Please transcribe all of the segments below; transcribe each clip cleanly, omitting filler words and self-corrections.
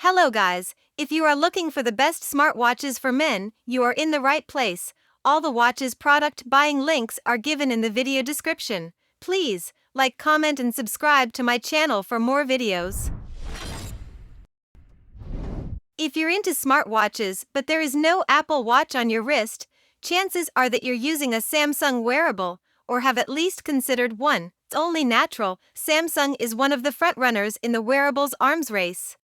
Hello guys, if you are looking for the best smartwatches for men, you are in the right place. All the watches product buying links are given in the video description. Please, like, comment and subscribe to my channel for more videos. If you're into smartwatches but there is no Apple Watch on your wrist, chances are that you're using a Samsung wearable, or have at least considered one. It's only natural. Samsung is one of the frontrunners in the wearables arms race,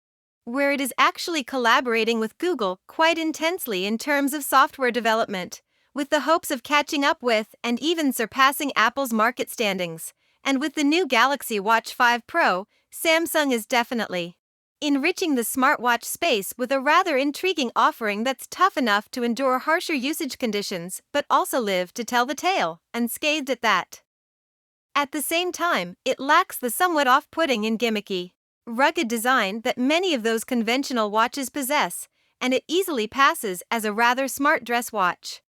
where it is actually collaborating with Google quite intensely in terms of software development, with the hopes of catching up with and even surpassing Apple's market standings. And with the new Galaxy Watch 5 Pro, Samsung is definitely enriching the smartwatch space with a rather intriguing offering that's tough enough to endure harsher usage conditions but also live to tell the tale, unscathed at that. At the same time, it lacks the somewhat off-putting and gimmicky, rugged design that many of those conventional watches possess, and it easily passes as a rather smart dress watch.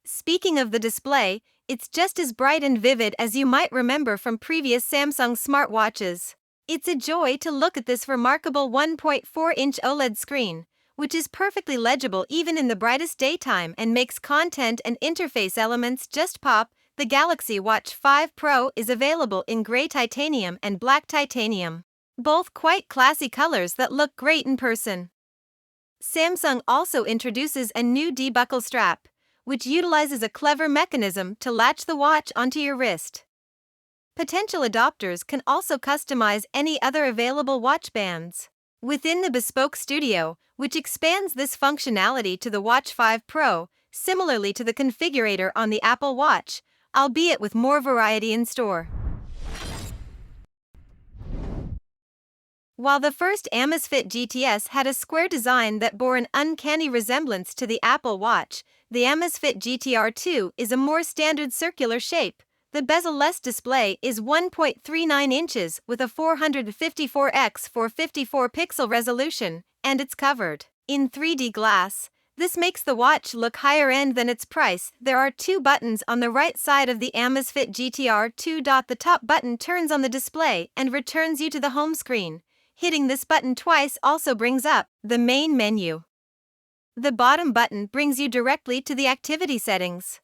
Speaking of the display, it's just as bright and vivid as you might remember from previous Samsung smartwatches. It's a joy to look at this remarkable 1.4-inch OLED screen, which is perfectly legible even in the brightest daytime and makes content and interface elements just pop. The Galaxy Watch 5 Pro is available in gray titanium and black titanium, both quite classy colors that look great in person. Samsung also introduces a new debuckle strap, which utilizes a clever mechanism to latch the watch onto your wrist. Potential adopters can also customize any other available watch bands within the bespoke studio, which expands this functionality to the Watch 5 Pro, similarly to the configurator on the Apple Watch, albeit with more variety in store. While the first Amazfit GTR had a square design that bore an uncanny resemblance to the Apple Watch, the Amazfit GTR 2 is a more standard circular shape. The bezel-less display is 1.39 inches with a 454x454 pixel resolution, and it's covered in 3D glass. This makes the watch look higher end than its price. There are two buttons on the right side of the Amazfit GTR 2. The top button turns on the display and returns you to the home screen. Hitting this button twice also brings up the main menu. The bottom button brings you directly to the activity settings.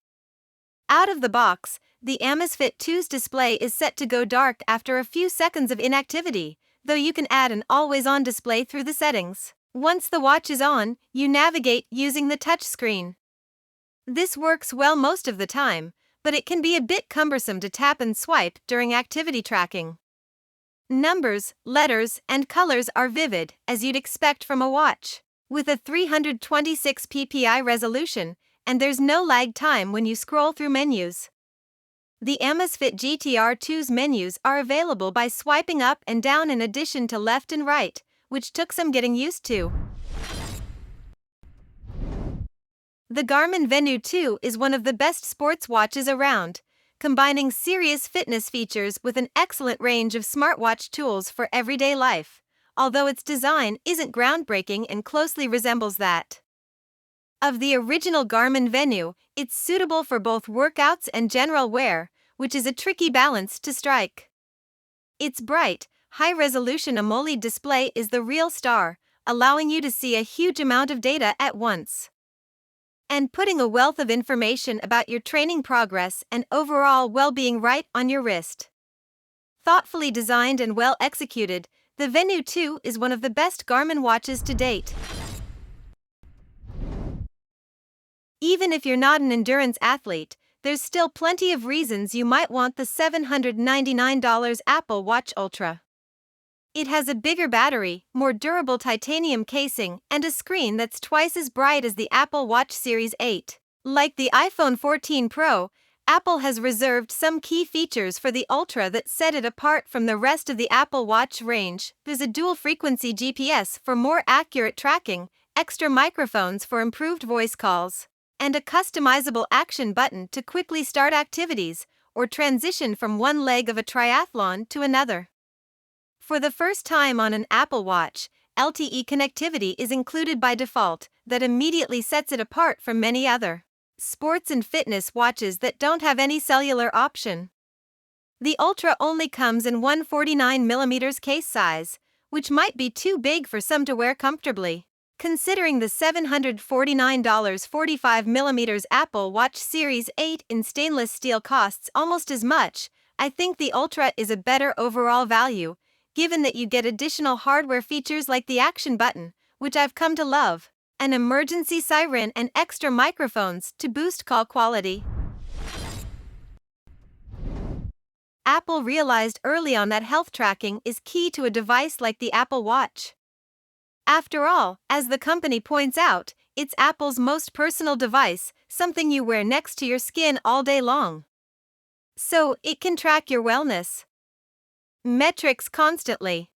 Out of the box, the Amazfit 2's display is set to go dark after a few seconds of inactivity, though you can add an always-on display through the settings. Once the watch is on, you navigate using the touchscreen. This works well most of the time, but it can be a bit cumbersome to tap and swipe during activity tracking. Numbers, letters, and colors are vivid, as you'd expect from a watch, with a 326 ppi resolution, and there's no lag time when you scroll through menus. The Amazfit GTR 2's menus are available by swiping up and down in addition to left and right, which took some getting used to. The Garmin Venue 2 is one of the best sports watches around, combining serious fitness features with an excellent range of smartwatch tools for everyday life, although its design isn't groundbreaking and closely resembles that of the original Garmin Venue. It's suitable for both workouts and general wear, which is a tricky balance to strike. Its bright, high-resolution AMOLED display is the real star, allowing you to see a huge amount of data at once, and putting a wealth of information about your training progress and overall well-being right on your wrist. Thoughtfully designed and well executed, the Venue 2 is one of the best Garmin watches to date. Even if you're not an endurance athlete, there's still plenty of reasons you might want the $799 Apple Watch Ultra. It has a bigger battery, more durable titanium casing, and a screen that's twice as bright as the Apple Watch Series 8. Like the iPhone 14 Pro, Apple has reserved some key features for the Ultra that set it apart from the rest of the Apple Watch range. There's a dual-frequency GPS for more accurate tracking, extra microphones for improved voice calls, and a customizable action button to quickly start activities or transition from one leg of a triathlon to another. For the first time on an Apple Watch, LTE connectivity is included by default, that immediately sets it apart from many other sports and fitness watches that don't have any cellular option. The Ultra only comes in 149mm case size, which might be too big for some to wear comfortably. Considering the $749 45mm Apple Watch Series 8 in stainless steel costs almost as much, I think the Ultra is a better overall value, given that you get additional hardware features like the action button, which I've come to love, an emergency siren, and extra microphones to boost call quality. Apple realized early on that health tracking is key to a device like the Apple Watch. After all, as the company points out, it's Apple's most personal device, something you wear next to your skin all day long. So, it can track your wellness metrics constantly,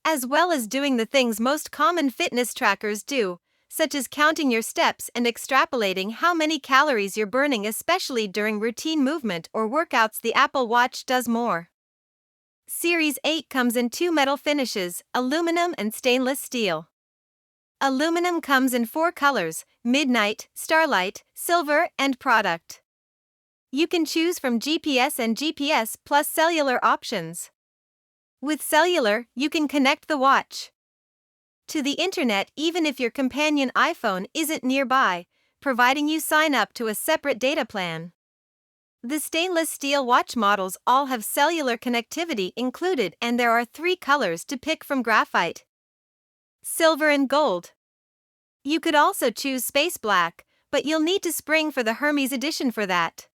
as well as doing the things most common fitness trackers do, such as counting your steps and extrapolating how many calories you're burning, especially during routine movement or workouts. The Apple Watch does more. Series 8 comes in two metal finishes, aluminum and stainless steel. Aluminum comes in 4 colors: midnight, starlight, silver, and product. You can choose from GPS and GPS plus cellular options. With cellular, you can connect the watch to the internet even if your companion iPhone isn't nearby, providing you sign up to a separate data plan. The stainless steel watch models all have cellular connectivity included, and there are 3 colors to pick from: graphite, silver, and gold. You could also choose space black, but you'll need to spring for the Hermes edition for that.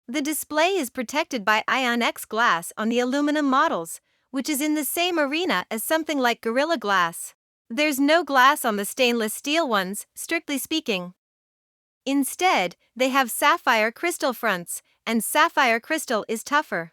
The display is protected by Ion-X glass on the aluminum models, which is in the same arena as something like Gorilla Glass. There's no glass on the stainless steel ones, strictly speaking. Instead, they have sapphire crystal fronts, and sapphire crystal is tougher.